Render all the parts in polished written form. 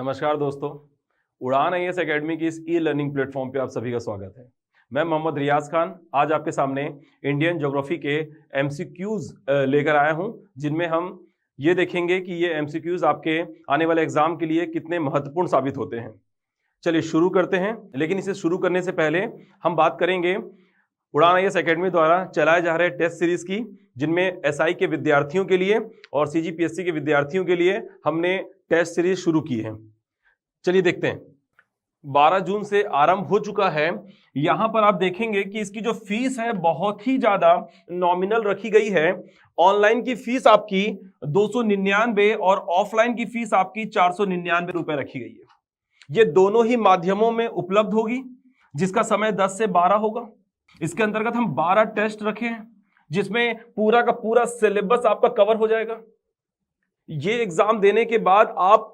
नमस्कार दोस्तों, उड़ान आईएएस एकेडमी की इस ई लर्निंग प्लेटफॉर्म पे आप सभी का स्वागत है। मैं मोहम्मद रियाज खान आज आपके सामने इंडियन ज्योग्राफी के एमसीक्यूज लेकर आया हूं, जिनमें हम ये देखेंगे कि ये एमसीक्यूज आपके आने वाले एग्जाम के लिए कितने महत्वपूर्ण साबित होते हैं। चलिए शुरू करते हैं, लेकिन इसे शुरू करने से पहले हम बात करेंगे उड़ान आईएएस एकेडमी द्वारा चलाए जा रहे टेस्ट सीरीज की, जिनमें एसआई के विद्यार्थियों के लिए और सीजीपीएससी के विद्यार्थियों के लिए हमने टेस्ट सीरीज शुरू की है। चलिए देखते हैं। 12 जून से आरंभ हो चुका है। यहां पर आप देखेंगे कि इसकी जो फीस है बहुत ही ज्यादा नॉमिनल रखी गई है। ऑनलाइन की फीस आपकी 299 और ऑफलाइन की फीस आपकी 499 रुपए रखी गई है। ये दोनों ही माध्यमों में उपलब्ध होगी, जिसका समय 10 से 12 होगा। इसके अंतर्गत हम 12 टेस्ट रखे हैं, जिसमें पूरा का पूरा सिलेबस आपका कवर हो जाएगा। ये एग्जाम देने के बाद आप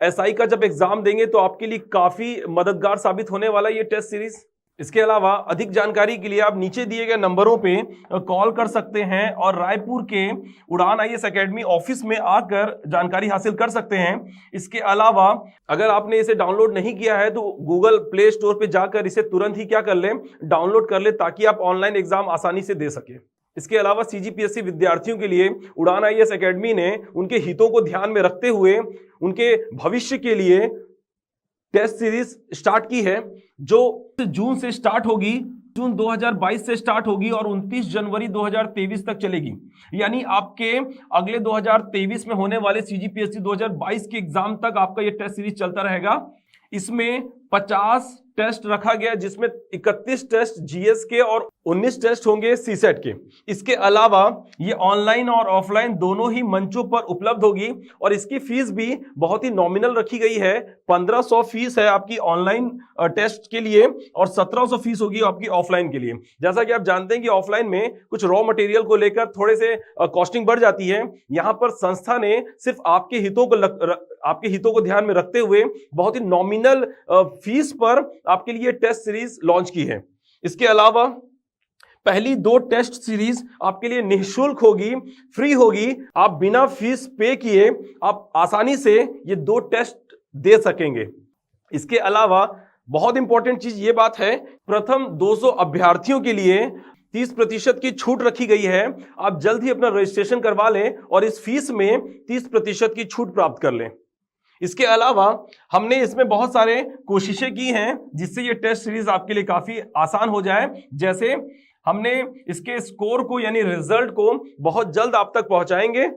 एसआई का जब एग्जाम देंगे तो आपके लिए काफी मददगार साबित होने वाला ये टेस्ट सीरीज। इसके अलावा अधिक जानकारी के लिए आप नीचे दिए गए नंबरों पे कॉल कर सकते हैं और रायपुर के उड़ान आईएएस एकेडमी ऑफिस में आकर जानकारी हासिल कर सकते हैं। इसके अलावा अगर आपने इसे डाउनलोड नहीं किया है तो गूगल प्ले स्टोर पे जाकर इसे तुरंत ही क्या कर लें, डाउनलोड कर ले, ताकि आप ऑनलाइन एग्जाम आसानी से दे सके। इसके अलावा सीजीपीएससी विद्यार्थियों के लिए उड़ान आईएएस एकेडमी ने उनके हितों को ध्यान में रखते हुए उनके भविष्य के लिए टेस्ट सीरीज स्टार्ट की है, जो जून से स्टार्ट होगी, जून 2022 से स्टार्ट होगी और 29 जनवरी 2023 तक चलेगी। यानी आपके अगले 2023 में होने वाले सीजीपीएससी 2022 के एग्जाम तक आपका ये टेस्ट सीरीज चलता रहेगा। इसमें 50 टेस्ट रखा गया, जिसमें 31 टेस्ट जीएस के और 19 टेस्ट होंगे सीसेट के। इसके अलावा ये ऑनलाइन और ऑफलाइन दोनों ही मंचों पर उपलब्ध होगी और इसकी फीस भी बहुत ही नॉमिनल रखी गई है। 1500 फीस है आपकी ऑनलाइन टेस्ट के लिए और 1700 फीस होगी आपकी ऑफलाइन के लिए। जैसा कि आप जानते हैं कि ऑफलाइन में कुछ रॉ मटेरियल को लेकर थोड़े से कॉस्टिंग बढ़ जाती है। यहां पर संस्था ने सिर्फ आपके हितों को ध्यान में रखते हुए बहुत ही नॉमिनल फीस पर आपके लिए टेस्ट सीरीज लॉन्च की है। इसके अलावा पहली 2 टेस्ट सीरीज आपके लिए निःशुल्क होगी, फ्री होगी। आप बिना फीस पे किए आप आसानी से ये 2 टेस्ट दे सकेंगे। इसके अलावा बहुत इंपॉर्टेंट चीज ये बात है, प्रथम 200 अभ्यर्थियों के लिए 30% की छूट रखी गई है। आप जल्द ही अपना रजिस्ट्रेशन करवा लें और इस फीस में 30% की छूट प्राप्त कर लें। इसके अलावा हमने इसमें बहुत सारे कोशिशें की हैं जिससे ये टेस्ट सीरीज आपके लिए काफी आसान हो जाए। जैसे हमने इसके स्कोर को यानी रिजल्ट को बहुत जल्द आप तक पहुंचाएंगे।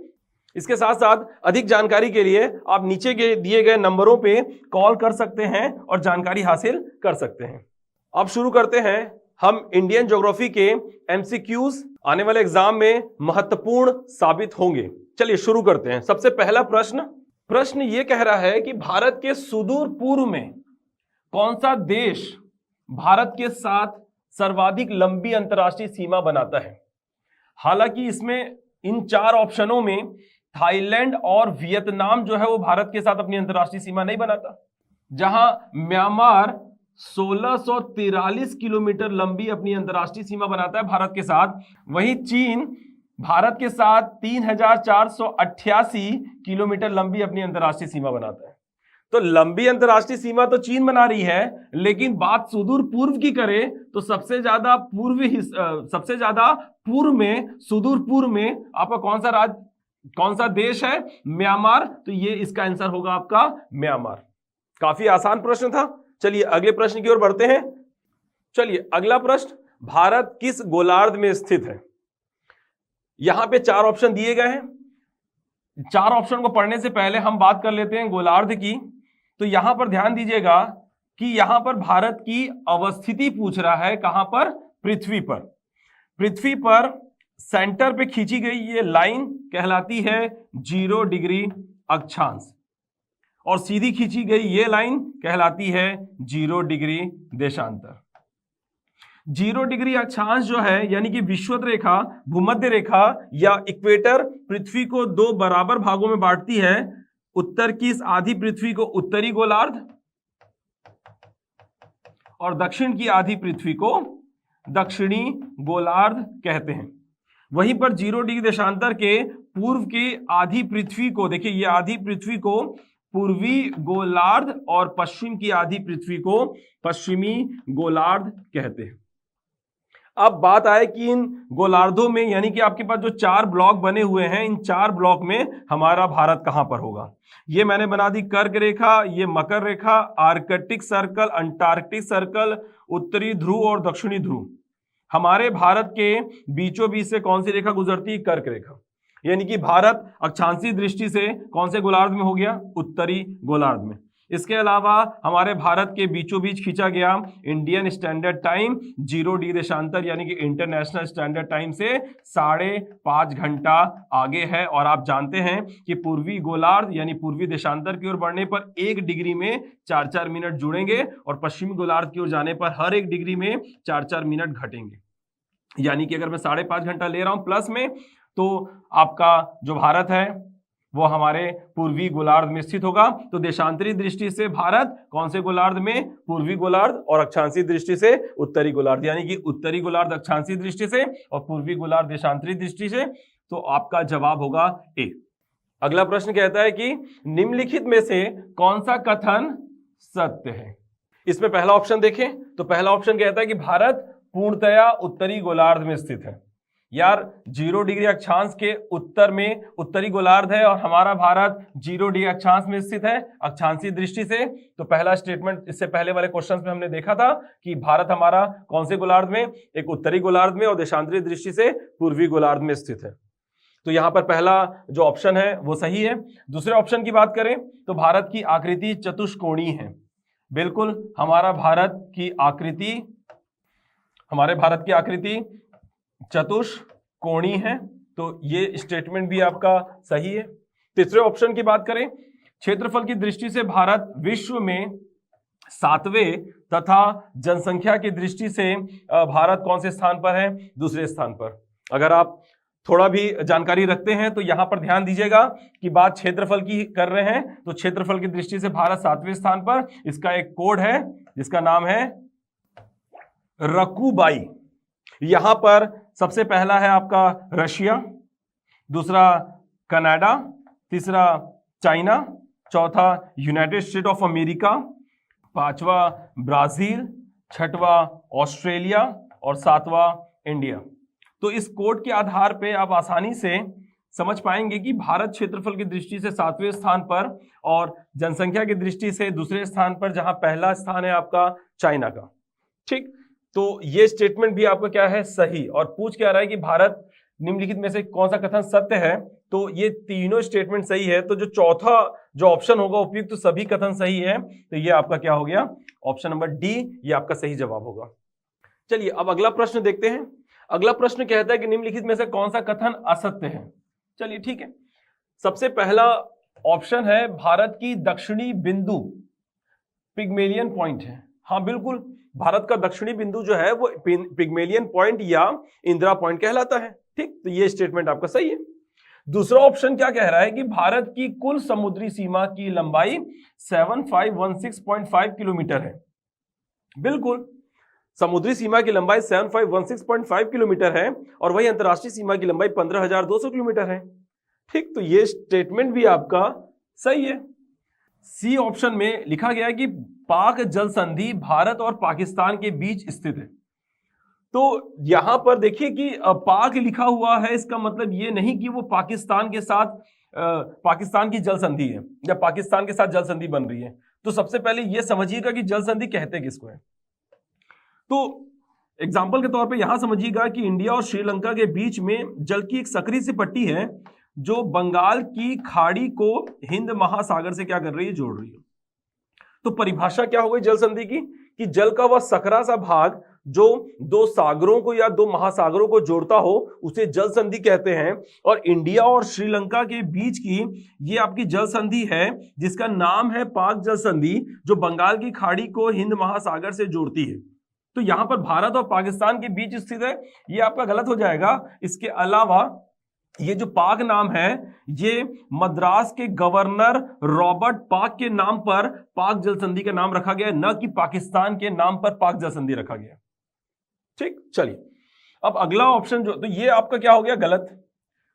इसके साथ साथ अधिक जानकारी के लिए आप नीचे के दिए गए नंबरों पे कॉल कर सकते हैं और जानकारी हासिल कर सकते हैं। अब शुरू करते हैं हम इंडियन ज्योग्राफी के एमसीक्यूज आने वाले एग्जाम में महत्वपूर्ण साबित होंगे। चलिए शुरू करते हैं। सबसे पहला प्रश्न ये कह रहा है कि भारत के सुदूर पूर्व में कौन सा देश भारत के साथ सर्वाधिक लंबी अंतर्राष्ट्रीय सीमा बनाता है। हालांकि इसमें इन 4 ऑप्शनों में थाईलैंड और वियतनाम जो है वो भारत के साथ अपनी अंतर्राष्ट्रीय सीमा नहीं बनाता। जहां म्यांमार 1643 किलोमीटर लंबी अपनी अंतर्राष्ट्रीय सीमा बनाता है भारत के साथ, वहीं चीन भारत के साथ 3488 किलोमीटर लंबी अपनी अंतर्राष्ट्रीय सीमा बनाता है। तो लंबी अंतर्राष्ट्रीय सीमा तो चीन बना रही है, लेकिन बात सुदूर पूर्व की करें तो सबसे ज्यादा पूर्व में, सुदूर पूर्व में आपका कौन सा देश है? म्यांमार। तो ये इसका आंसर होगा आपका म्यांमार। काफी आसान प्रश्न था। चलिए अगले प्रश्न की ओर बढ़ते हैं। चलिए अगला प्रश्न, भारत किस गोलार्ध में स्थित है? यहां पे 4 ऑप्शन दिए गए हैं। 4 ऑप्शन को पढ़ने से पहले हम बात कर लेते हैं गोलार्ध की। तो यहां पर ध्यान दीजिएगा कि यहां पर भारत की अवस्थिति पूछ रहा है। कहां पर? पृथ्वी पर। पृथ्वी पर सेंटर पे खींची गई ये लाइन कहलाती है 0 डिग्री अक्षांश और सीधी खींची गई ये लाइन कहलाती है 0 डिग्री देशांतर। 0 डिग्री अक्षांश जो है यानी कि विषुवत रेखा, भूमध्य रेखा या इक्वेटर पृथ्वी को 2 बराबर भागों में बांटती है। उत्तर की इस आधी पृथ्वी को उत्तरी गोलार्ध और दक्षिण की आधी पृथ्वी को दक्षिणी गोलार्ध कहते हैं। वहीं पर 0 डिग्री देशांतर के पूर्व की आधी पृथ्वी को, देखिए ये आधी पृथ्वी को पूर्वी गोलार्ध और पश्चिम की आधी पृथ्वी को पश्चिमी गोलार्ध कहते हैं। अब बात आए कि इन गोलार्धों में, यानी कि आपके पास जो 4 ब्लॉक बने हुए हैं, इन 4 ब्लॉक में हमारा भारत कहां पर होगा। ये मैंने बना दी कर्क रेखा, ये मकर रेखा, आर्कटिक सर्कल, अंटार्कटिक सर्कल, उत्तरी ध्रुव और दक्षिणी ध्रुव। हमारे भारत के बीचों बीच से कौन सी रेखा गुजरती है? कर्क रेखा। यानी कि भारत अक्षांशीय दृष्टि से कौन से गोलार्ध में हो गया? उत्तरी गोलार्ध में। इसके अलावा हमारे भारत के बीचों बीच खींचा गया इंडियन स्टैंडर्ड टाइम 0D देशांतर, यानी कि इंटरनेशनल स्टैंडर्ड टाइम से 5.5 घंटा आगे है। और आप जानते हैं कि पूर्वी गोलार्ध यानी पूर्वी देशांतर की ओर बढ़ने पर 1 डिग्री में 4-4 मिनट जुड़ेंगे और पश्चिमी गोलार्ध की ओर जाने पर हर 1 डिग्री में 4-4 मिनट घटेंगे। यानी कि अगर मैं 5.5 घंटा ले रहा हूं प्लस में, तो आपका जो भारत है वो हमारे पूर्वी गोलार्ध में स्थित होगा। तो देशांतरी दृष्टि से भारत कौन से गोलार्ध में? पूर्वी गोलार्ध, और अक्षांशीय दृष्टि से उत्तरी गोलार्ध, यानी कि उत्तरी गोलार्ध अक्षांशीय दृष्टि से और पूर्वी गोलार्ध देशांतरी दृष्टि से। तो आपका जवाब होगा ए। अगला प्रश्न कहता है कि निम्नलिखित में से कौन सा कथन सत्य है। इसमें पहला ऑप्शन देखें तो पहला ऑप्शन कहता है कि भारत पूर्णतया उत्तरी गोलार्ध में स्थित है। यार 0 डिग्री अक्षांश के उत्तर में उत्तरी गोलार्ध है और हमारा भारत 0 डिग्री अक्षांश में स्थित है अक्षांशीय दृष्टि से। तो पहला स्टेटमेंट इससे पहले वाले क्वेश्चंस में हमने देखा था कि भारत हमारा कौन से गोलार्ध में? एक उत्तरी गोलार्ध में और देशांतरी दृष्टि से पूर्वी गोलार्ध में स्थित है। तो यहां पर पहला जो ऑप्शन है वो सही है। दूसरे ऑप्शन की बात करें तो भारत की आकृति चतुष्कोणीय है। बिल्कुल, हमारे भारत की आकृति चतुष्कोणीय है। तो ये स्टेटमेंट भी आपका सही है। तीसरे ऑप्शन की बात करें, क्षेत्रफल की दृष्टि से भारत विश्व में 7वें तथा जनसंख्या की दृष्टि से भारत कौन से स्थान पर है? दूसरे स्थान पर। अगर आप थोड़ा भी जानकारी रखते हैं तो यहां पर ध्यान दीजिएगा कि बात क्षेत्रफल की कर रहे हैं, तो क्षेत्रफल की दृष्टि से भारत 7वें स्थान पर। इसका एक कोड है जिसका नाम है रकुबाई। यहां पर सबसे पहला है आपका रशिया, दूसरा कनाडा, तीसरा चाइना, चौथा यूनाइटेड स्टेट ऑफ अमेरिका, पांचवा ब्राजील, छठवा ऑस्ट्रेलिया और सातवां इंडिया। तो इस कोड के आधार पे आप आसानी से समझ पाएंगे कि भारत क्षेत्रफल की दृष्टि से 7वें स्थान पर और जनसंख्या की दृष्टि से दूसरे स्थान पर, जहां पहला स्थान है आपका चाइना का। ठीक, तो ये स्टेटमेंट भी आपका क्या है? सही। और पूछ क्या रहा है कि भारत निम्नलिखित में से कौन सा कथन सत्य है? तो ये तीनों स्टेटमेंट सही है। तो जो चौथा जो ऑप्शन होगा उपयुक्त, तो सभी कथन सही है, तो ये आपका क्या हो गया? ऑप्शन नंबर डी, ये आपका सही जवाब होगा। चलिए अब अगला प्रश्न देखते हैं। अगला प्रश्न कहता है कि निम्नलिखित में से कौन सा कथन असत्य है। चलिए ठीक है, सबसे पहला ऑप्शन है भारत की दक्षिणी बिंदु पिग्मेलियन पॉइंट है। हाँ बिल्कुल, भारत का दक्षिणी बिंदु जो है वो पिग्मेलियन पॉइंट या इंदिरा पॉइंट कहलाता है। ठीक, तो ये स्टेटमेंट आपका सही है। दूसरा ऑप्शन क्या कह रहा है कि भारत की कुल समुद्री सीमा की लंबाई 7516.5 किलोमीटर है। बिल्कुल, समुद्री सीमा की लंबाई 7516.5 किलोमीटर है और वही अंतरराष्ट्रीय सीमा की लंबाई 15,200 किलोमीटर है। ठीक, तो ये स्टेटमेंट भी आपका सही है। सी ऑप्शन में लिखा गया है कि पाक जल संधि भारत और पाकिस्तान के बीच स्थित है। तो यहां पर देखिए कि पाक लिखा हुआ है, इसका मतलब ये नहीं कि वो पाकिस्तान के साथ पाकिस्तान की जल संधि है या पाकिस्तान के साथ जल संधि बन रही है। तो सबसे पहले ये समझिएगा कि जल संधि कहते किसको है। तो एग्जाम्पल के तौर पे यहां समझिएगा कि इंडिया और श्रीलंका के बीच में जल की एक सकरी सी पट्टी है जो बंगाल की खाड़ी को हिंद महासागर से क्या कर रही है? जोड़ रही है। तो परिभाषा क्या हो गई जल संधि की? कि जल का वह सकरा सा भाग जो दो सागरों को या दो महासागरों को जोड़ता हो उसे जल संधि कहते हैं। और इंडिया और श्रीलंका के बीच की ये आपकी जल संधि है जिसका नाम है पाक जल संधि, जो बंगाल की खाड़ी को हिंद महासागर से जोड़ती है। तो यहां पर भारत और पाकिस्तान के बीच स्थित है, ये आपका गलत हो जाएगा। इसके अलावा ये जो पाक नाम है ये मद्रास के गवर्नर रॉबर्ट पाक के नाम पर पाक जल संधि का नाम रखा गया, न कि पाकिस्तान के नाम पर पाक जल संधि रखा गया। ठीक, चलिए अब अगला ऑप्शन जो, तो ये आपका क्या हो गया? गलत।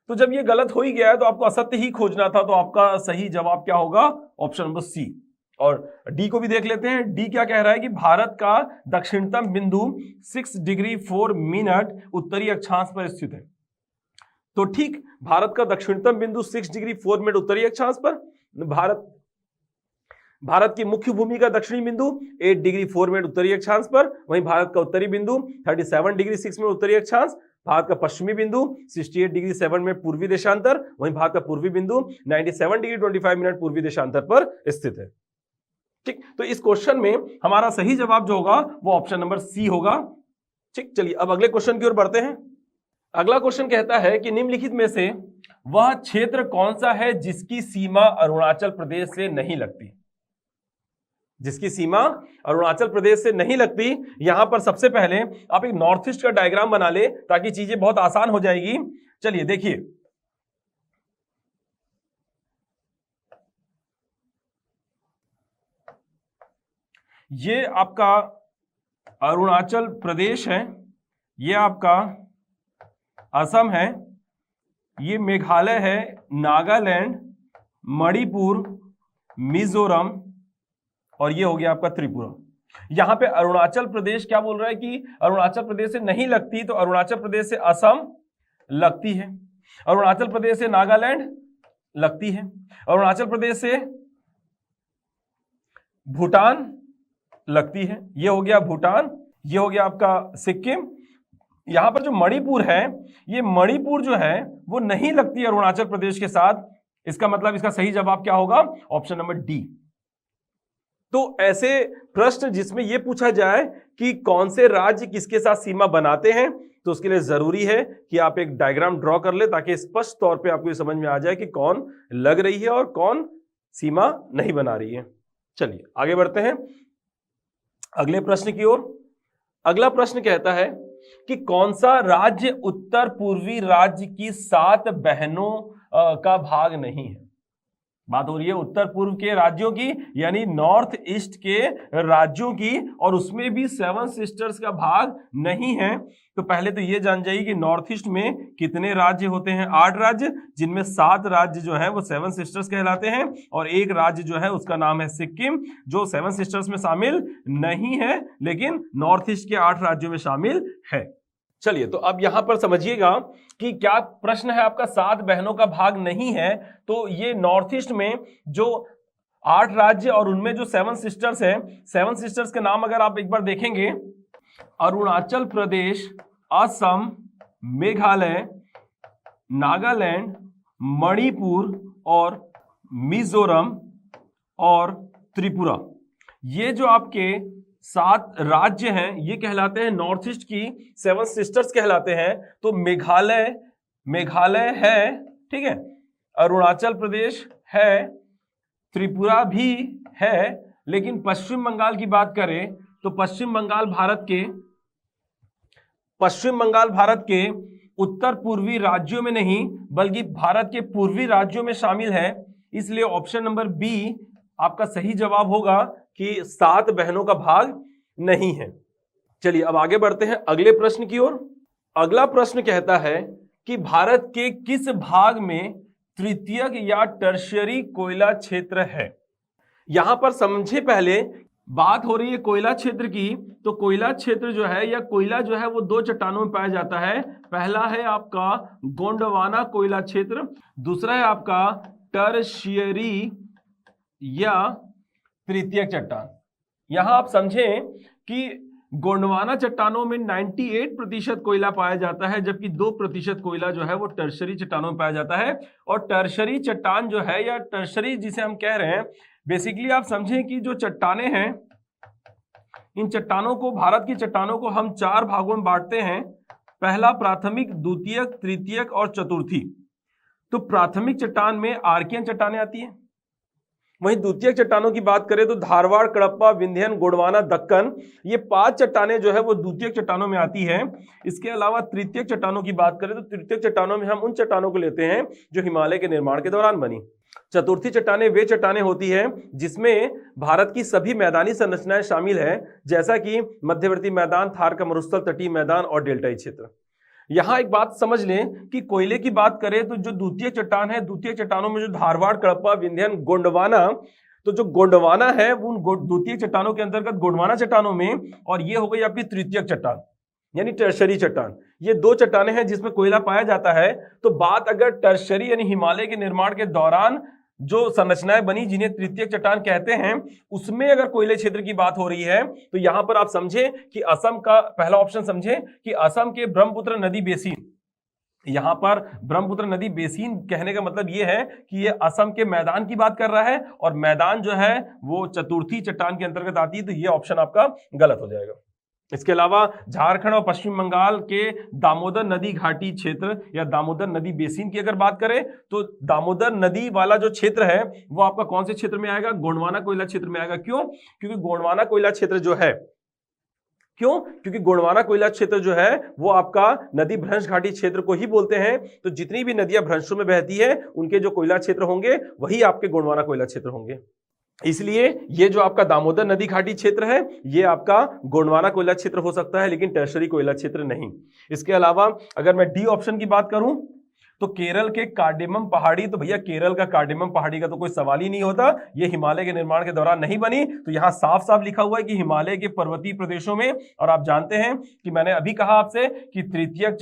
तो जब ये गलत हो ही गया है तो आपको असत्य ही खोजना था, तो आपका सही जवाब क्या होगा? Option number C. और डी को भी देख लेते हैं। डी क्या कह रहा है कि भारत का दक्षिणतम बिंदु 6 डिग्री 4 मिनट उत्तरी अक्षांश पर स्थित है। तो ठीक, भारत का दक्षिणतम बिंदु 6 डिग्री 4 मिनट उत्तरी अक्षांश पर, भारत की मुख्य भूमि का दक्षिणी बिंदु 8 डिग्री 4 मिनट उत्तरी अक्षांश पर, वहीं भारत का उत्तरी बिंदु 37 डिग्री 6 मिनट उत्तरी अक्षांश, भारत का पश्चिमी बिंदु 68 डिग्री 7 मिनट पूर्वी देशांतर, वहीं भारत का पूर्वी बिंदु 97 डिग्री 25 मिनट पूर्वी देशांतर पर स्थित है। ठीक, तो इस क्वेश्चन में हमारा सही जवाब जो होगा वो ऑप्शन नंबर सी होगा। ठीक, चलिए अब अगले क्वेश्चन की ओर बढ़ते हैं। अगला क्वेश्चन कहता है कि निम्नलिखित में से वह क्षेत्र कौन सा है जिसकी सीमा अरुणाचल प्रदेश से नहीं लगती? जिसकी सीमा अरुणाचल प्रदेश से नहीं लगती। यहां पर सबसे पहले आप एक नॉर्थ ईस्ट का डायग्राम बना ले ताकि चीजें बहुत आसान हो जाएगी। चलिए देखिए, ये आपका अरुणाचल प्रदेश है, ये आपका असम है, ये मेघालय है, नागालैंड, मणिपुर, मिजोरम और ये हो गया आपका त्रिपुरा। यहां पे अरुणाचल प्रदेश क्या बोल रहा है कि अरुणाचल प्रदेश से नहीं लगती, तो अरुणाचल प्रदेश से असम लगती है, अरुणाचल प्रदेश से नागालैंड लगती है, अरुणाचल प्रदेश से भूटान लगती है, ये हो गया भूटान, ये हो गया आपका सिक्किम। यहां पर जो मणिपुर है, ये मणिपुर जो है वो नहीं लगती अरुणाचल प्रदेश के साथ। इसका मतलब इसका सही जवाब क्या होगा? Option number D. तो ऐसे प्रश्न जिसमें यह पूछा जाए कि कौन से राज्य किसके साथ सीमा बनाते हैं, तो उसके लिए जरूरी है कि आप एक डायग्राम ड्रॉ कर ले ताकि स्पष्ट तौर पे आपको ये समझ में आ जाए कि कौन लग रही है और कौन सीमा नहीं बना रही है। चलिए आगे बढ़ते हैं अगले प्रश्न की ओर। अगला प्रश्न कहता है कि कौन सा राज्य उत्तर पूर्वी राज्य की 7 बहनों का भाग नहीं है? बात हो रही है उत्तर पूर्व के राज्यों की, यानी नॉर्थ ईस्ट के राज्यों की, और उसमें भी 7 सिस्टर्स का भाग नहीं है। तो पहले तो ये जान जाइए कि नॉर्थ ईस्ट में कितने राज्य होते हैं? 8 राज्य, जिनमें 7 राज्य जो है वो 7 सिस्टर्स कहलाते हैं, और एक राज्य जो है उसका नाम है सिक्किम, जो 7 सिस्टर्स में शामिल नहीं है लेकिन नॉर्थ ईस्ट के 8 राज्यों में शामिल है। चलिए, तो अब यहां पर समझिएगा कि क्या प्रश्न है आपका 7 बहनों का भाग नहीं है। तो ये नॉर्थ ईस्ट में जो 8 राज्य और उनमें जो 7 सिस्टर्स है, 7 सिस्टर्स के नाम अगर आप एक बार देखेंगे, अरुणाचल प्रदेश, असम, मेघालय, नागालैंड, मणिपुर और मिजोरम और त्रिपुरा, ये जो आपके 7 राज्य हैं ये कहलाते हैं नॉर्थ ईस्ट की 7 सिस्टर्स कहलाते हैं। तो मेघालय है, ठीक है, अरुणाचल प्रदेश है, त्रिपुरा भी है, लेकिन पश्चिम बंगाल की बात करें तो पश्चिम बंगाल भारत के उत्तर पूर्वी राज्यों में नहीं बल्कि भारत के पूर्वी राज्यों में शामिल है। इसलिए ऑप्शन नंबर बी आपका सही जवाब होगा कि 7 बहनों का भाग नहीं है। चलिए अब आगे बढ़ते हैं अगले प्रश्न की ओर। अगला प्रश्न कहता है कि भारत के किस भाग में तृतीयक या टर्शियरी कोयला क्षेत्र है? यहां पर समझे, पहले बात हो रही है कोयला क्षेत्र की। तो कोयला क्षेत्र जो है या कोयला जो है वो 2 चट्टानों में पाया जाता है। पहला है आपका गोंडवाना कोयला क्षेत्र, दूसरा है आपका टर्शियरी या तृतीयक चट्टान। यहां आप समझें कि गोंडवाना चट्टानों में 98% कोयला पाया जाता है, जबकि 2% कोयला जो है वो टर्शरी चट्टानों में पाया जाता है। और टर्शरी चट्टान जो है या टर्शरी जिसे हम कह रहे हैं, बेसिकली आप समझें कि जो चट्टाने हैं, इन चट्टानों को, भारत की चट्टानों को हम 4 भागों में बांटते हैं। पहला प्राथमिक, द्वितीयक, तृतीयक और चतुर्थी। तो प्राथमिक चट्टान में आर्कियन चट्टानें आती हैं। वहीं द्वितीयक चट्टानों की बात करें तो धारवाड़, कडप्पा, विंध्यन, गोंडवाना, दक्कन, ये 5 चट्टानें जो है वो द्वितीयक चट्टानों में आती हैं। इसके अलावा तृतीयक चट्टानों की बात करें तो तृतीयक चट्टानों में हम उन चट्टानों को लेते हैं जो हिमालय के निर्माण के दौरान बनी। चतुर्थी चट्टानें वे चट्टानें होती हैं जिसमें भारत की सभी मैदानी संरचनाएं शामिल है, जैसा कि मध्यवर्ती मैदान, थार का मरुस्थल, तटीय मैदान और डेल्टाई क्षेत्र। यहां एक बात समझ लें कि कोयले की बात करें तो जो द्वितीय चट्टान है, द्वितीय चट्टानों में जो धारवाड़, कडप्पा, विंध्यन, गोंडवाना, तो जो गोंडवाना है वो उन द्वितीय चट्टानों के अंतर्गत गोंडवाना चट्टानों में, और ये हो गई आपकी तृतीयक चट्टान यानी टर्शरी चट्टान। ये दो चट्टानें हैं जिसमें कोयला पाया जाता है। तो बात अगर टर्शरी यानी हिमालय के निर्माण के दौरान जो संरचनाएं बनी जिन्हें तृतीयक चट्टान कहते हैं, उसमें अगर कोयले क्षेत्र की बात हो रही है तो यहां पर आप समझे कि असम का पहला ऑप्शन समझे कि असम के ब्रह्मपुत्र नदी बेसिन, यहां पर ब्रह्मपुत्र नदी बेसिन कहने का मतलब यह है कि यह असम के मैदान की बात कर रहा है, और मैदान जो है वो चतुर्थी चट्टान के अंतर्गत आती है, तो यह ऑप्शन आपका गलत हो जाएगा। इसके अलावा झारखंड और पश्चिम बंगाल के दामोदर नदी घाटी क्षेत्र या दामोदर नदी बेसिन की अगर बात करें तो दामोदर नदी वाला जो क्षेत्र है वो आपका कौन से क्षेत्र में आएगा? गोंडवाना कोयला क्षेत्र में आएगा। क्यों? क्योंकि गोंडवाना कोयला क्षेत्र जो है, क्यों? क्योंकि गोंडवाना कोयला क्षेत्र जो है वो आपका नदी भ्रंश घाटी क्षेत्र को ही बोलते हैं। तो जितनी भी नदियां भ्रंशों में बहती है उनके जो कोयला क्षेत्र होंगे वही आपके गोंडवाना कोयला क्षेत्र होंगे। इसलिए ये जो आपका दामोदर नदी घाटी क्षेत्र है ये आपका गोंडवाना कोयला क्षेत्र हो सकता है, लेकिन टर्शरी कोयला क्षेत्र नहीं। इसके अलावा अगर मैं डी ऑप्शन की बात करूं तो केरल के कार्डेमम पहाड़ी, तो भैया केरल का कार्डेमम पहाड़ी का तो कोई सवाल ही नहीं होता, ये हिमालय के निर्माण के दौरान नहीं बनी। तो यहां साफ साफ लिखा हुआ है कि हिमालय के पर्वतीय प्रदेशों में, और आप जानते हैं कि मैंने अभी कहा आपसे कि तृतीयक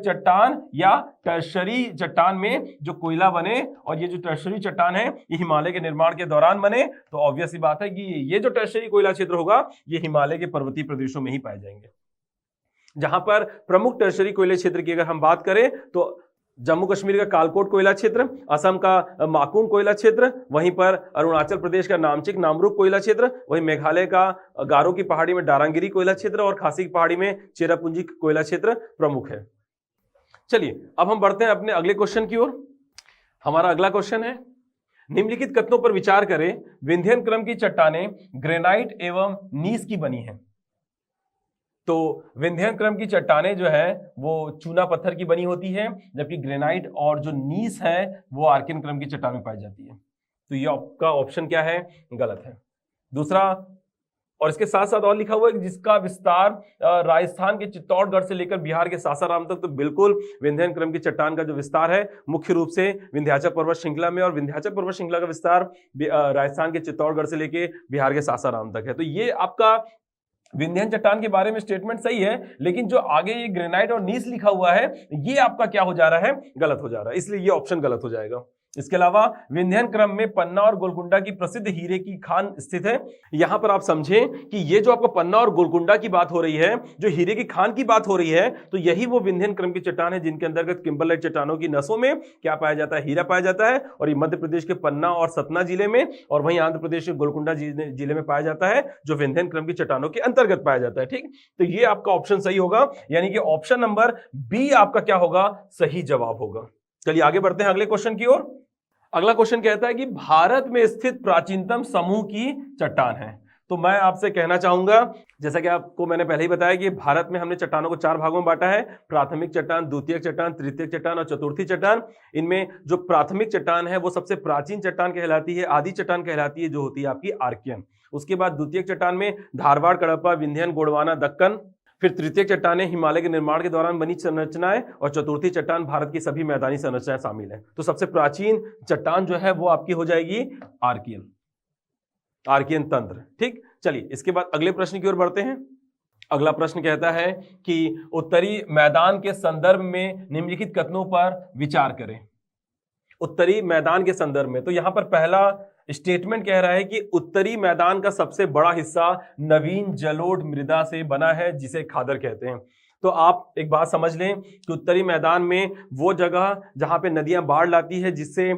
चट्टान या टर्शरी चट्टान में जो कोयला बने, और ये जो टर्शरी चट्टान है ये हिमालय के निर्माण के दौरान बने, तो ऑब्वियस सी बात है कि ये जो टर्शरी कोयला क्षेत्र होगा ये हिमालय के पर्वतीय प्रदेशों में ही पाए जाएंगे। जहां पर प्रमुख टर्शरी कोयले क्षेत्र की अगर हम बात करें तो जम्मू कश्मीर का कालकोट कोयला क्षेत्र, असम का माकुम कोयला क्षेत्र, वहीं पर अरुणाचल प्रदेश का नामचिक नामरूप कोयला क्षेत्र, वहीं मेघालय का गारो की पहाड़ी में डारांगिरी कोयला क्षेत्र और खासी की पहाड़ी में चेरापूंजी कोयला क्षेत्र प्रमुख है। चलिए अब हम बढ़ते हैं अपने अगले क्वेश्चन की ओर। हमारा अगला क्वेश्चन है, निम्नलिखित कथनों पर विचार करें, विंध्यन क्रम की चट्टानें ग्रेनाइट एवं नीस की बनी हैं। तो विंध्यन क्रम की चट्टानें जो है वो चूना पत्थर की बनी होती है, जबकि ग्रेनाइट और जो नीस है वो आर्कियन क्रम की चट्टान में पाई जाती है। तो ये आपका ऑप्शन क्या है? गलत है। दूसरा, और इसके साथ साथ और लिखा हुआ है कि जिसका विस्तार राजस्थान के चित्तौड़गढ़ से लेकर बिहार के सासाराम तक, तो बिल्कुल विंध्यन क्रम की चट्टान का जो विस्तार है मुख्य रूप से विंध्याचल पर्वत श्रृंखला में, और विंध्याचल पर्वत श्रृंखला का विस्तार राजस्थान के चित्तौड़गढ़ से लेकर बिहार के सासाराम तक है। तो ये आपका विंध्यन चट्टान के बारे में स्टेटमेंट सही है, लेकिन जो आगे ये ग्रेनाइट और नीस लिखा हुआ है ये आपका क्या हो जा रहा है? गलत हो जा रहा है, इसलिए ये ऑप्शन गलत हो जाएगा। इसके अलावा विंध्यन क्रम में पन्ना और गोलकुंडा की प्रसिद्ध हीरे की खान स्थित है। यहां पर आप समझें कि ये जो आपको पन्ना और गोलकुंडा की बात हो रही है, जो हीरे की खान की बात हो रही है, तो यही वो विंध्यन क्रम की चट्टान है जिनके अंतर्गत किम्बरलाइट चट्टानों की नसों में क्या पाया जाता है? हीरा पाया जाता है। और ये मध्य प्रदेश के पन्ना और सतना जिले में, और वहीं आंध्र प्रदेश के गोलकुंडा जिले में पाया जाता है, जो विंध्यन क्रम की चट्टानों के अंतर्गत पाया जाता है। ठीक, तो ये आपका ऑप्शन सही होगा, यानी कि ऑप्शन नंबर बी आपका क्या होगा? सही जवाब होगा। चलिए आगे बढ़ते हैं अगले क्वेश्चन की ओर। अगला क्वेश्चन कहता है कि भारत में स्थित प्राचीनतम समूह की चट्टान है। तो मैं आपसे कहना चाहूंगा, जैसा कि आपको मैंने पहले ही बताया कि भारत में हमने चट्टानों को 4 भागों में बांटा है, प्राथमिक चट्टान, द्वितीयक चट्टान, तृतीयक चट्टान और चतुर्थी चट्टान। इनमें जो प्राथमिक चट्टान है वो सबसे प्राचीन चट्टान कहलाती है, आदि चट्टान कहलाती है, जो होती है आपकी आर्कियन। उसके बाद द्वितीयक चट्टान में धारवाड़, कडप्पा, विंध्यन, गोंडवाना, दक्कन। फिर तृतीयक चट्टानें हिमालय के निर्माण के दौरान बनी संरचनाएं, और चतुर्थी चट्टान भारत की सभी मैदानी संरचनाएं शामिल है। तो सबसे प्राचीन चट्टान जो है वो आपकी हो जाएगी आर्कियन तंत्र। ठीक, चलिए इसके बाद अगले प्रश्न की ओर बढ़ते हैं। अगला प्रश्न कहता है कि उत्तरी मैदान के संदर्भ में निम्नलिखित कथनों पर विचार करें। उत्तरी मैदान के संदर्भ में, तो यहां पर पहला स्टेटमेंट कह रहा है कि उत्तरी मैदान का सबसे बड़ा हिस्सा नवीन जलोढ़ मृदा से बना है, जिसे खादर कहते हैं। तो आप एक बात समझ लें कि उत्तरी मैदान में वो जगह जहां पे नदियां बाढ़ लाती है, जिससे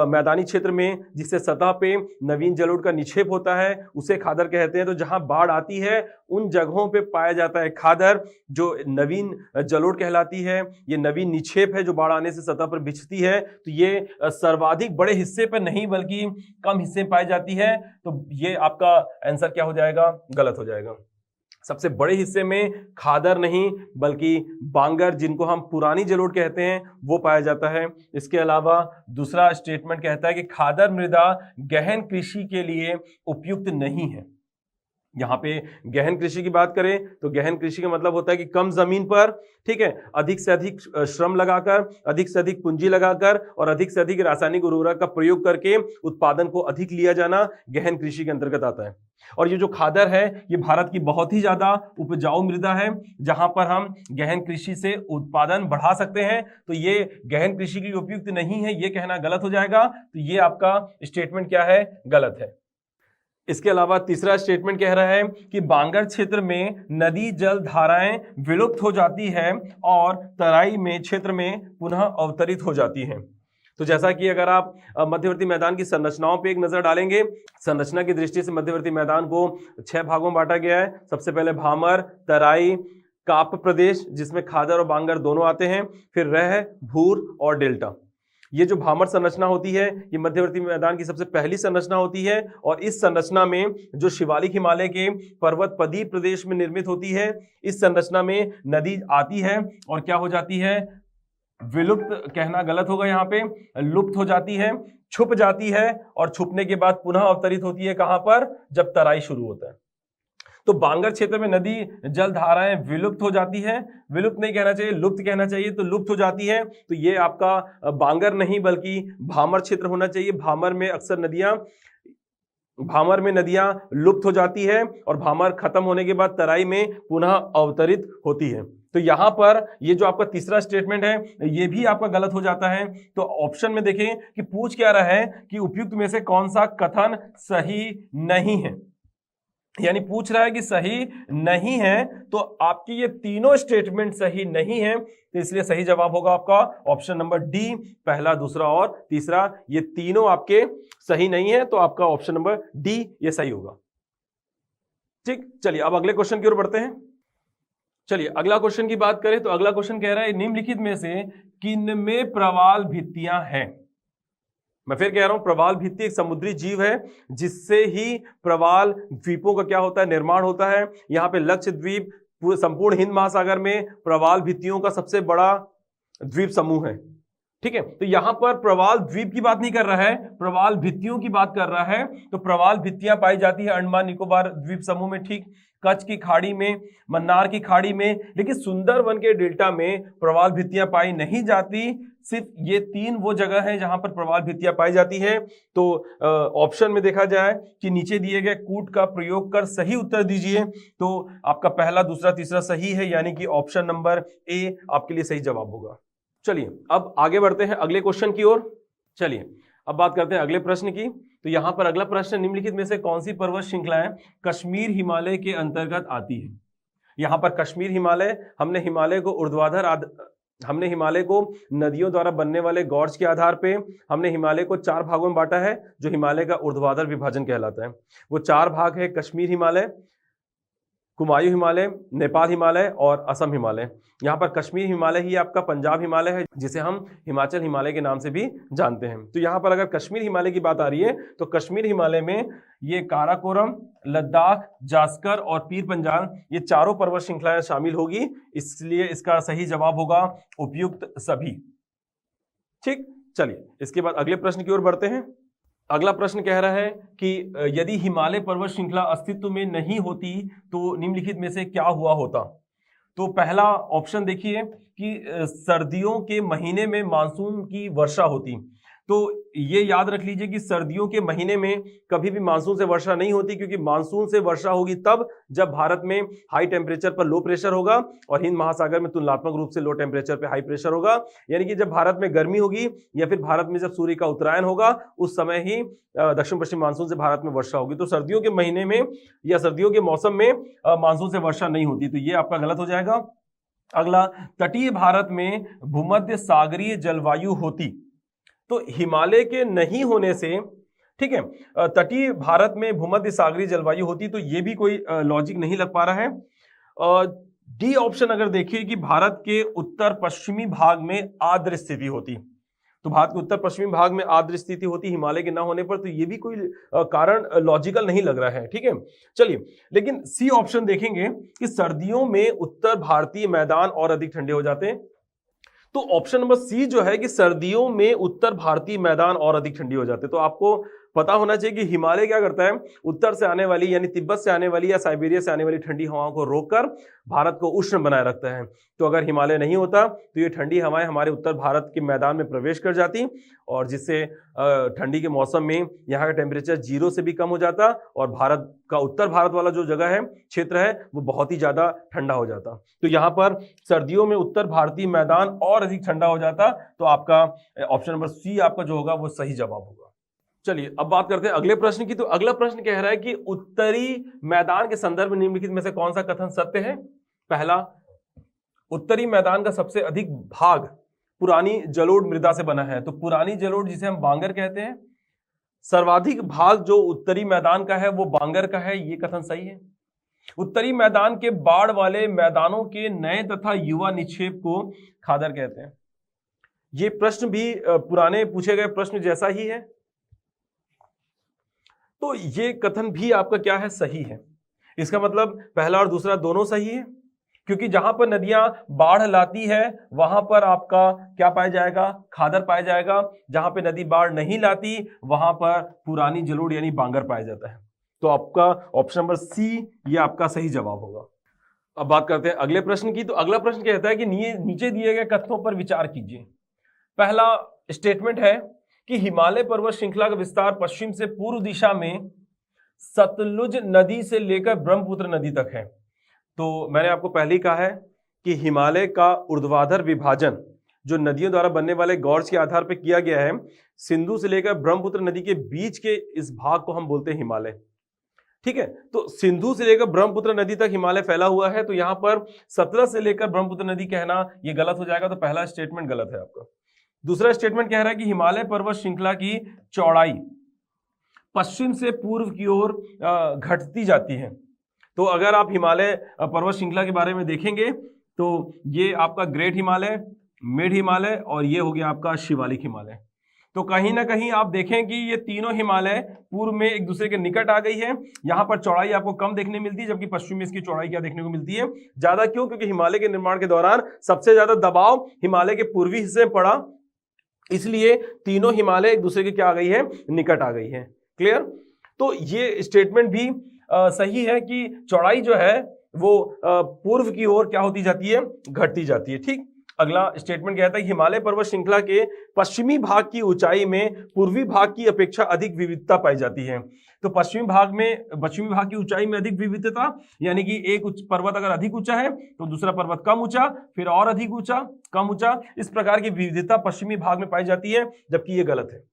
मैदानी क्षेत्र में जिससे सतह पे नवीन जलोढ़ का निक्षेप होता है, उसे खादर कहते हैं। तो जहां बाढ़ आती है उन जगहों पे पाया जाता है खादर, जो नवीन जलोढ़ कहलाती है। ये नवीन निक्षेप है जो बाढ़ आने से सतह पर बिछती है। तो ये सर्वाधिक बड़े हिस्से पर नहीं बल्कि कम हिस्से में पाई जाती है। तो ये आपका आंसर क्या हो जाएगा? गलत हो जाएगा। सबसे बड़े हिस्से में खादर नहीं बल्कि बांगर, जिनको हम पुरानी जलोढ़ कहते हैं, वो पाया जाता है। इसके अलावा दूसरा स्टेटमेंट कहता है कि खादर मृदा गहन कृषि के लिए उपयुक्त नहीं है। यहाँ पे गहन कृषि की बात करें तो गहन कृषि का मतलब होता है कि कम जमीन पर, ठीक है, अधिक से अधिक श्रम लगाकर, अधिक से अधिक पूंजी लगाकर और अधिक से अधिक रासायनिक उर्वरक का प्रयोग करके उत्पादन को अधिक लिया जाना गहन कृषि के अंतर्गत आता है। और ये जो खादर है ये भारत की बहुत ही ज्यादा उपजाऊ मृदा है जहां पर हम गहन कृषि से उत्पादन बढ़ा सकते हैं। तो ये गहन कृषि के लिए उपयुक्त नहीं है, ये कहना गलत हो जाएगा। तो ये आपका स्टेटमेंट क्या है, गलत है। इसके अलावा तीसरा स्टेटमेंट कह रहा है कि बांगर क्षेत्र में नदी जल धाराएं विलुप्त हो जाती है और तराई में क्षेत्र में पुनः अवतरित हो जाती हैं। तो जैसा कि अगर आप मध्यवर्ती मैदान की संरचनाओं पे एक नजर डालेंगे, संरचना की दृष्टि से मध्यवर्ती मैदान को 6 भागों में बांटा गया है। सबसे पहले भामर, तराई, काप प्रदेश जिसमें खादर और बांगर दोनों आते हैं, फिर रह, भूर और डेल्टा। ये जो भामर संरचना होती है ये मध्यवर्ती मैदान की सबसे पहली संरचना होती है और इस संरचना में जो शिवालिक हिमालय के पर्वत पदी प्रदेश में निर्मित होती है, इस संरचना में नदी आती है और क्या हो जाती है, विलुप्त कहना गलत होगा, यहाँ पे लुप्त हो जाती है, छुप जाती है और छुपने के बाद पुनः अवतरित होती है कहां पर, जब तराई शुरू होता है। तो बांगर क्षेत्र में नदी जल धाराएं विलुप्त हो जाती है, विलुप्त नहीं कहना चाहिए, लुप्त कहना चाहिए, तो लुप्त हो जाती है। तो ये आपका बांगर नहीं बल्कि भामर क्षेत्र होना चाहिए। भामर में अक्सर नदियां लुप्त हो जाती है और भामर खत्म होने के बाद तराई में पुनः अवतरित होती है। तो यहां पर ये जो आपका तीसरा स्टेटमेंट है ये भी आपका गलत हो जाता है। तो ऑप्शन में देखें कि पूछ क्या रहा है कि उपयुक्त में से कौन सा कथन सही नहीं है, यानी पूछ रहा है कि सही नहीं है। तो आपकी ये तीनों स्टेटमेंट सही नहीं है, तो इसलिए सही जवाब होगा आपका ऑप्शन नंबर डी, पहला, दूसरा और तीसरा, ये तीनों आपके सही नहीं है। तो आपका ऑप्शन नंबर डी ये सही होगा। ठीक, चलिए अब अगले क्वेश्चन की ओर बढ़ते हैं। चलिए अगला क्वेश्चन की बात करें तो अगला क्वेश्चन कह रहा है निम्नलिखित में से किन में प्रवाल भित्तियां हैं। मैं फिर कह रहा हूं, प्रवाल भित्ति एक समुद्री जीव है जिससे ही प्रवाल द्वीपों का क्या होता है, निर्माण होता है। यहाँ पे लक्षद्वीप संपूर्ण हिंद महासागर में प्रवाल भित्तियों का सबसे बड़ा द्वीप समूह है, ठीक है। तो यहां पर प्रवाल द्वीप की बात नहीं कर रहा है, प्रवाल भित्तियों की बात कर रहा है। तो प्रवाल भित्तियां पाई जाती है अंडमान निकोबार द्वीप समूह में, ठीक, कच्छ की खाड़ी में, मन्नार की खाड़ी में, लेकिन सुंदरवन के डेल्टा में प्रवाल भित्तियां पाई नहीं जाती। सिर्फ ये 3 वो जगह है जहां पर प्रवाल भित्तियां पाई जाती है। तो ऑप्शन में देखा जाए कि नीचे दिए गए कूट का प्रयोग कर सही उत्तर दीजिए। तो आपका पहला, दूसरा, तीसरा सही है, यानी कि ऑप्शन नंबर ए आपके लिए सही जवाब होगा। चलिए अब आगे बढ़ते हैं अगले क्वेश्चन की ओर। चलिए अब बात करते हैं अगले प्रश्न की। तो यहां पर अगला प्रश्न, निम्नलिखित में से कौन सी पर्वत श्रृंखलाएं कश्मीर हिमालय के अंतर्गत आती है। यहां पर कश्मीर हिमालय, हमने हिमालय को नदियों द्वारा बनने वाले गॉर्ज के आधार पे हमने हिमालय को 4 भागों में बांटा है जो हिमालय का ऊर्ध्वाधर विभाजन कहलाता है। वो 4 भाग है कश्मीर हिमालय, कुमायूं हिमालय, नेपाल हिमालय और असम हिमालय। यहाँ पर कश्मीर हिमालय ही आपका पंजाब हिमालय है जिसे हम हिमाचल हिमालय के नाम से भी जानते हैं। तो यहाँ पर अगर कश्मीर हिमालय की बात आ रही है तो कश्मीर हिमालय में ये काराकोरम, लद्दाख, जास्कर और पीर पंजाल, ये चारों पर्वत श्रृंखलाएं शामिल होगी, इसलिए इसका सही जवाब होगा उपयुक्त सभी। ठीक, चलिए इसके बाद अगले प्रश्न की ओर बढ़ते हैं। अगला प्रश्न कह रहा है कि यदि हिमालय पर्वत श्रृंखला अस्तित्व में नहीं होती तो निम्नलिखित में से क्या हुआ होता। तो पहला ऑप्शन देखिए कि सर्दियों के महीने में मानसून की वर्षा होती। तो ये याद रख लीजिए कि सर्दियों के महीने में कभी भी मानसून से वर्षा नहीं होती, क्योंकि मानसून से वर्षा होगी तब जब भारत में हाई टेम्परेचर पर लो प्रेशर होगा और हिंद महासागर में तुलनात्मक रूप से लो टेम्परेचर पे हाई प्रेशर होगा। यानी कि जब भारत में गर्मी होगी या फिर भारत में जब सूर्य का उत्तरायण होगा उस समय ही दक्षिण पश्चिम मानसून से भारत में वर्षा होगी। तो सर्दियों के महीने में या सर्दियों के मौसम में मानसून से वर्षा नहीं होती, तो ये आपका गलत हो जाएगा। अगला, तटीय भारत में भूमध्य सागरीय जलवायु होती। तो हिमालय के नहीं होने से, ठीक है, तटीय भारत में भूमध्य सागरीय जलवायु होती, तो ये भी कोई लॉजिक नहीं लग पा रहा है। डी ऑप्शन अगर देखिए कि भारत के उत्तर पश्चिमी भाग में आर्द्र स्थिति होती, तो भारत के उत्तर पश्चिमी भाग में आर्द्र स्थिति होती हिमालय के ना होने पर, तो ये भी कोई कारण लॉजिकल नहीं लग रहा है। ठीक है, चलिए, लेकिन सी ऑप्शन देखेंगे कि सर्दियों में उत्तर भारतीय मैदान और अधिक ठंडे हो जाते हैं। तो ऑप्शन नंबर सी जो है कि सर्दियों में उत्तर भारतीय मैदान और अधिक ठंडी हो जाते हैं। तो आपको पता होना चाहिए कि हिमालय क्या करता है, उत्तर से आने वाली यानी तिब्बत से आने वाली या साइबेरिया से आने वाली ठंडी हवाओं को रोककर भारत को उष्ण बनाए रखता है। तो अगर हिमालय नहीं होता तो ये ठंडी हवाएं हमारे उत्तर भारत के मैदान में प्रवेश कर जाती और जिससे ठंडी के मौसम में यहाँ का टेम्परेचर 0 से भी कम हो जाता और भारत का उत्तर भारत वाला जो जगह है, क्षेत्र है, वो बहुत ही ज्यादा ठंडा हो जाता। तो यहाँ पर सर्दियों में उत्तर भारतीय मैदान और अधिक ठंडा हो जाता। तो आपका ऑप्शन नंबर सी आपका जो होगा वो सही जवाब होगा। चलिए अब बात करते हैं अगले प्रश्न की। तो अगला प्रश्न कह रहा है कि उत्तरी मैदान के संदर्भ में निम्नलिखित में से कौन सा कथन सत्य है। पहला, उत्तरी मैदान का सबसे अधिक भाग पुरानी जलोढ़ मृदा से बना है। तो पुरानी जलोढ़ जिसे हम बांगर कहते हैं, सर्वाधिक भाग जो उत्तरी मैदान का है वो बांगर का है, ये कथन सही है। उत्तरी मैदान के बाढ़ वाले मैदानों के नए तथा युवा निक्षेप को खादर कहते हैं। ये प्रश्न भी पुराने पूछे गए प्रश्न जैसा ही है। तो ये कथन भी आपका क्या है, सही है। इसका मतलब पहला और दूसरा दोनों सही है, क्योंकि जहां पर नदियां बाढ़ लाती है वहां पर आपका क्या पाया जाएगा, खादर पाया जाएगा। जहां पे नदी बाढ़ नहीं लाती वहां पर पुरानी जलोढ़ यानी बांगर पाया जाता है। तो आपका ऑप्शन नंबर सी ये आपका सही जवाब होगा। अब बात करते हैं अगले प्रश्न की। तो अगला प्रश्न कहता है कि नीचे दिए गए कथनों पर विचार कीजिए। पहला स्टेटमेंट है कि हिमालय पर्वत श्रृंखला का विस्तार पश्चिम से पूर्व दिशा में सतलुज नदी से लेकर ब्रह्मपुत्र नदी तक है। तो मैंने आपको पहले ही कहा है कि हिमालय का ऊर्ध्वाधर विभाजन जो नदियों द्वारा बनने वाले गॉर्ज के आधार पर किया गया है, सिंधु से लेकर ब्रह्मपुत्र नदी के बीच के इस भाग को हम बोलते हैं हिमालय। ठीक है, तो सिंधु से लेकर ब्रह्मपुत्र नदी तक हिमालय फैला हुआ है। तो यहां पर सतलज से लेकर ब्रह्मपुत्र नदी कहना यह गलत हो जाएगा। तो पहला स्टेटमेंट गलत है आपका। दूसरा स्टेटमेंट कह रहा है कि हिमालय पर्वत श्रृंखला की चौड़ाई पश्चिम से पूर्व की ओर घटती जाती है। तो अगर आप हिमालय पर्वत श्रृंखला के बारे में देखेंगे तो ये आपका ग्रेट हिमालय, मिड हिमालय और ये हो गया आपका शिवालिक हिमालय। तो कहीं ना कहीं आप देखें कि ये तीनों हिमालय पूर्व में एक दूसरे के निकट आ गई है। यहाँ पर चौड़ाई आपको कम देखने मिलती है, जबकि पश्चिम में इसकी चौड़ाई क्या देखने को मिलती है, ज्यादा। क्यों? क्योंकि हिमालय के निर्माण के दौरान सबसे ज्यादा दबाव हिमालय के पूर्वी हिस्से में पड़ा, इसलिए तीनों हिमालय एक दूसरे के क्या आ गई है, निकट आ गई है। क्लियर? तो ये स्टेटमेंट भी सही है कि चौड़ाई जो है वो पूर्व की ओर क्या होती जाती है, घटती जाती है। ठीक। अगला स्टेटमेंट कहता है कि हिमालय पर्वत श्रृंखला के पश्चिमी भाग की ऊंचाई में पूर्वी भाग की अपेक्षा अधिक विविधता पाई जाती है। तो पश्चिमी भाग की ऊंचाई में अधिक विविधता, यानी कि एक पर्वत अगर अधिक ऊंचा है तो दूसरा पर्वत कम ऊंचा, फिर और अधिक ऊंचा, कम ऊंचा, इस प्रकार की विविधता पश्चिमी भाग में पाई जाती है, जबकि ये गलत है।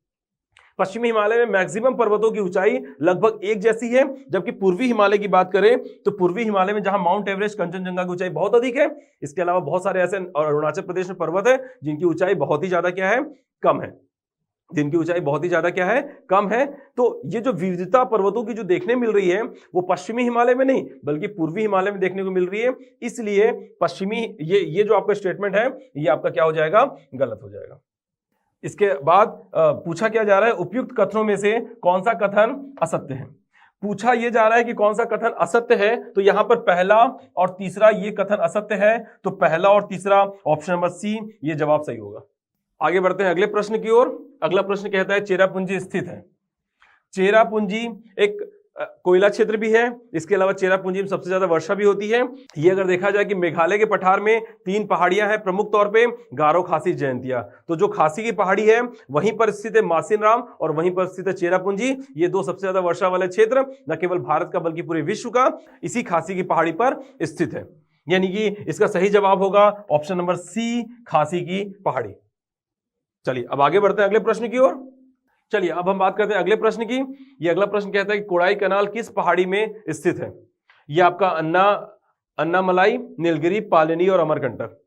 पश्चिमी हिमालय में मैक्सिमम पर्वतों की ऊंचाई लगभग एक जैसी है, जबकि पूर्वी हिमालय की बात करें तो पूर्वी हिमालय में जहां माउंट एवरेस्ट, कंचनजंगा की ऊंचाई बहुत अधिक है, इसके अलावा बहुत सारे ऐसे और अरुणाचल प्रदेश में पर्वत है जिनकी ऊंचाई बहुत ही ज्यादा क्या है, कम है, जिनकी ऊंचाई बहुत ही ज्यादा क्या है, कम है। तो ये जो विविधता पर्वतों की जो देखने मिल रही है वो पश्चिमी हिमालय में नहीं बल्कि पूर्वी हिमालय में देखने को मिल रही है। इसलिए पश्चिमी ये जो आपका स्टेटमेंट है ये आपका क्या हो जाएगा, गलत हो जाएगा। इसके बाद पूछा क्या जा रहा है, उपयुक्त कथनों में से कौन सा कथन असत्य है। पूछा यह जा रहा है कि कौन सा कथन असत्य है। तो यहां पर पहला और तीसरा ये कथन असत्य है, तो पहला और तीसरा ऑप्शन नंबर सी ये जवाब सही होगा। आगे बढ़ते हैं अगले प्रश्न की ओर। अगला प्रश्न कहता है चेरापूंजी स्थित है। चेरापूंजी एक कोयला क्षेत्र भी है, इसके अलावा चेरापूंजी में सबसे ज्यादा वर्षा भी होती है। ये अगर देखा जाए कि मेघालय के पठार में 3 पहाड़ियां हैं प्रमुख तौर पे, गारो, खासी, जयंतिया। तो जो खासी की पहाड़ी है वहीं पर स्थित है मासिन राम और वहीं पर स्थित है चेरापूंजी। ये 2 सबसे ज्यादा वर्षा वाले क्षेत्र न केवल भारत का बल्कि पूरे विश्व का इसी खासी की पहाड़ी पर स्थित है। यानी कि इसका सही जवाब होगा ऑप्शन नंबर सी, खासी की पहाड़ी। चलिए अब आगे बढ़ते हैं अगले प्रश्न की ओर। चलिए अब हम बात करते हैं अगले प्रश्न की। ये अगला प्रश्न कहता है कि कोड़ाई कनाल किस पहाड़ी में स्थित है। ये आपका अन्नामलाई, नीलगिरी, पालिनी और अमरकंटक।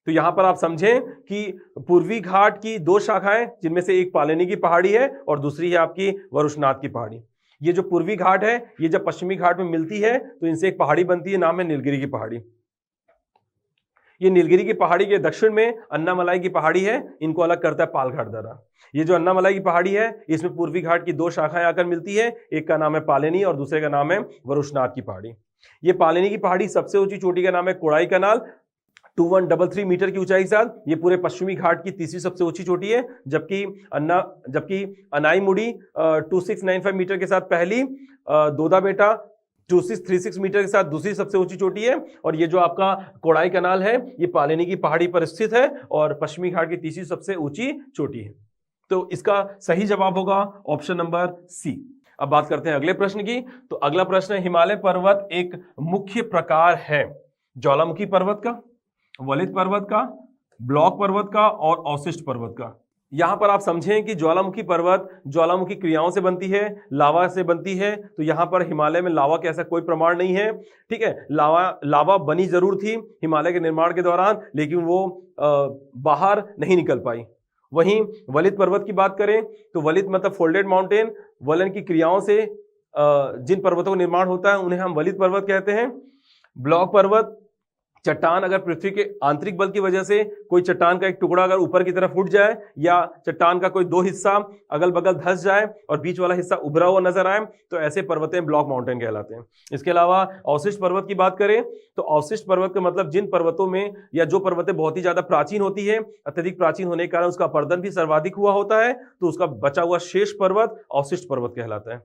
तो यहां पर आप समझें कि पूर्वी घाट की 2 शाखाएं, जिनमें से एक पालिनी की पहाड़ी है और दूसरी है आपकी वरुषनाथ की पहाड़ी। ये जो पूर्वी घाट है ये जब पश्चिमी घाट में मिलती है तो इनसे एक पहाड़ी बनती है, नाम है नीलगिरी की पहाड़ी। ये नीलगिरी की पहाड़ी के दक्षिण में अन्नामलाई की पहाड़ी है, इनको अलग करता है पालघाट दर्रा। ये जो अन्नामलाई की पहाड़ी है इसमें पूर्वी घाट की 2 शाखाएं आकर मिलती है, एक का नाम है पालिनी और दूसरे का नाम है वरुषनाथ की पहाड़ी। ये पालिनी की पहाड़ी सबसे ऊंची चोटी का नाम है कोड़ाई कनाल, 2133 मीटर की ऊंचाई के साथ ये पूरे पश्चिमी घाट की तीसरी सबसे ऊंची चोटी है, जबकि अनाईमुड़ी 2695 मीटर के साथ पहली, दोदा बेटा 2636 मीटर के साथ दूसरी सबसे ऊंची चोटी है, और ये जो आपका कोड़ाई कनाल है ये पालेनी की पहाड़ी पर स्थित है और पश्चिमी घाट की तीसरी सबसे ऊंची चोटी है। तो इसका सही जवाब होगा ऑप्शन नंबर सी। अब बात करते हैं अगले प्रश्न की। तो अगला प्रश्न है, हिमालय पर्वत एक मुख्य प्रकार है ज्वालामुखी पर्वत का, वलित पर्वत का, ब्लॉक पर्वत का और अवशिष्ट पर्वत का। यहां पर आप समझें कि ज्वालामुखी पर्वत ज्वालामुखी क्रियाओं से बनती है, लावा से बनती है। तो यहां पर हिमालय में लावा का ऐसा कोई प्रमाण नहीं है, ठीक है। लावा बनी जरूर थी हिमालय के निर्माण के दौरान, लेकिन वो बाहर नहीं निकल पाई। वहीं वलित पर्वत की बात करें तो वलित मतलब फोल्डेड माउंटेन, वलन की क्रियाओं से जिन पर्वतों का निर्माण होता है उन्हें हम वलित पर्वत कहते हैं। ब्लॉक पर्वत, चट्टान अगर पृथ्वी के आंतरिक बल की वजह से कोई चट्टान का एक टुकड़ा अगर ऊपर की तरफ उठ जाए या चट्टान का कोई दो हिस्सा अगल बगल धंस जाए और बीच वाला हिस्सा उभरा हुआ नजर आए तो ऐसे पर्वतें ब्लॉक माउंटेन कहलाते हैं। इसके अलावा अवशिष्ट पर्वत की बात करें तो अवशिष्ट पर्वत का मतलब जिन पर्वतों में या जो पर्वतें बहुत ही ज्यादा प्राचीन होती है, अत्यधिक प्राचीन होने के कारण उसका अपरदन भी सर्वाधिक हुआ होता है, तो उसका बचा हुआ शेष पर्वत अवशिष्ट पर्वत कहलाता है।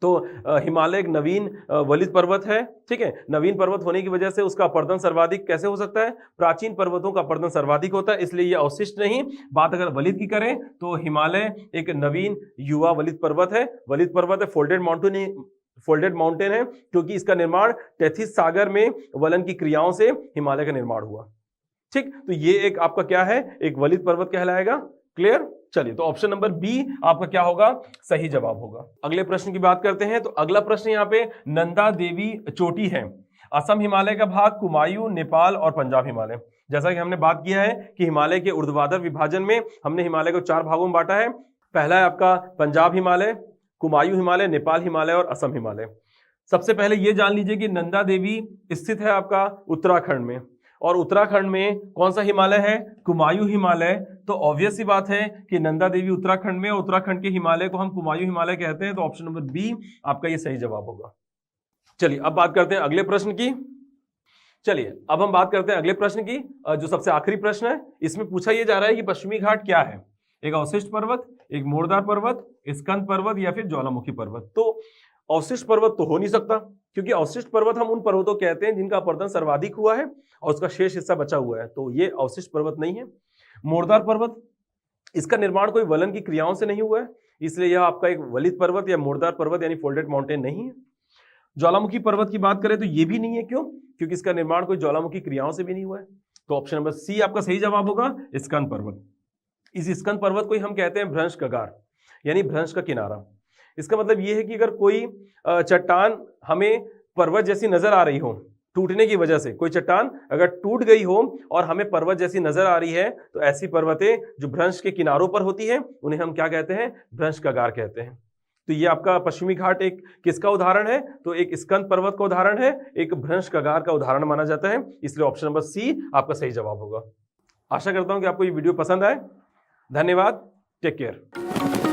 तो हिमालय एक नवीन वलित पर्वत है, ठीक है। नवीन पर्वत होने की वजह से उसका अपरदन सर्वाधिक कैसे हो सकता है? प्राचीन पर्वतों का अपरदन सर्वाधिक होता है, इसलिए यह अवशिष्ट नहीं। बात अगर वलित की करें तो हिमालय एक नवीन युवा वलित पर्वत है। वलित पर्वत है फोल्डेड माउंटेन है, क्योंकि इसका निर्माण टेथिस सागर में वलन की क्रियाओं से हिमालय का निर्माण हुआ, ठीक। तो ये एक आपका क्या है, एक वलित पर्वत कहलाएगा। क्लियर? चलिए, तो ऑप्शन नंबर बी आपका क्या होगा, सही जवाब होगा। अगले प्रश्न की बात करते हैं। तो अगला प्रश्न यहाँ पे नंदा देवी चोटी है असम हिमालय का भाग, कुमायूं, नेपाल और पंजाब हिमालय। जैसा कि हमने बात किया है कि हिमालय के ऊर्ध्वाधर विभाजन में हमने हिमालय को 4 भागों में बांटा है। पहला है आपका पंजाब हिमालय, कुमायूं हिमालय, नेपाल हिमालय और असम हिमालय। सबसे पहले यह जान लीजिए कि नंदा देवी स्थित है आपका उत्तराखंड में, और उत्तराखंड में कौन सा हिमालय है, कुमायूं हिमालय। तो ऑब्वियस सी बात है कि नंदा देवी उत्तराखंड में, उत्तराखंड के हिमालय को हम कुमायूं हिमालय कहते हैं। तो ऑप्शन नंबर बी आपका ये सही जवाब होगा। चलिए, अब बात करते हैं अगले प्रश्न की। चलिए, अब हम बात करते हैं अगले प्रश्न की, जो सबसे आखिरी प्रश्न है। इसमें पूछा यह जा रहा है कि पश्चिमी घाट क्या है, एक अवशिष्ट पर्वत, एक मोरदार पर्वत, स्कंद पर्वत या फिर ज्वालामुखी पर्वत। तो अवशिष्ट पर्वत तो हो नहीं सकता, क्योंकि अवशिष्ट पर्वत हम उन पर्वतों कहते हैं जिनका अपरदन सर्वाधिक हुआ है और उसका शेष हिस्सा बचा हुआ है, तो ये अवशिष्ट पर्वत नहीं है। मोरदार पर्वत, इसका निर्माण कोई वलन की क्रियाओं से नहीं हुआ है, इसलिए यह आपका एक वलित पर्वत या मोरदार पर्वत यानी फोल्डेड माउंटेन नहीं है। ज्वालामुखी पर्वत की बात करें तो ये भी नहीं है। क्यों? क्योंकि इसका निर्माण कोई ज्वालामुखी क्रियाओं से भी नहीं हुआ है। तो ऑप्शन नंबर सी आपका सही जवाब होगा, स्कंद पर्वत। इस स्कंद पर्वत को हम कहते हैं भ्रंश कगार, यानी भ्रंश का किनारा। इसका मतलब यह है कि अगर कोई चट्टान हमें पर्वत जैसी नजर आ रही हो, टूटने की वजह से कोई चट्टान अगर टूट गई हो और हमें पर्वत जैसी नजर आ रही है, तो ऐसी पर्वतें जो भ्रंश के किनारों पर होती हैं उन्हें हम क्या कहते हैं, भ्रंश कगार कहते हैं। तो ये आपका पश्चिमी घाट एक किसका उदाहरण है, तो एक स्कंद पर्वत का उदाहरण है, एक भ्रंश कगार का उदाहरण माना जाता है, इसलिए ऑप्शन नंबर सी आपका सही जवाब होगा। आशा करता हूं कि आपको ये वीडियो पसंद आए। धन्यवाद, टेक केयर।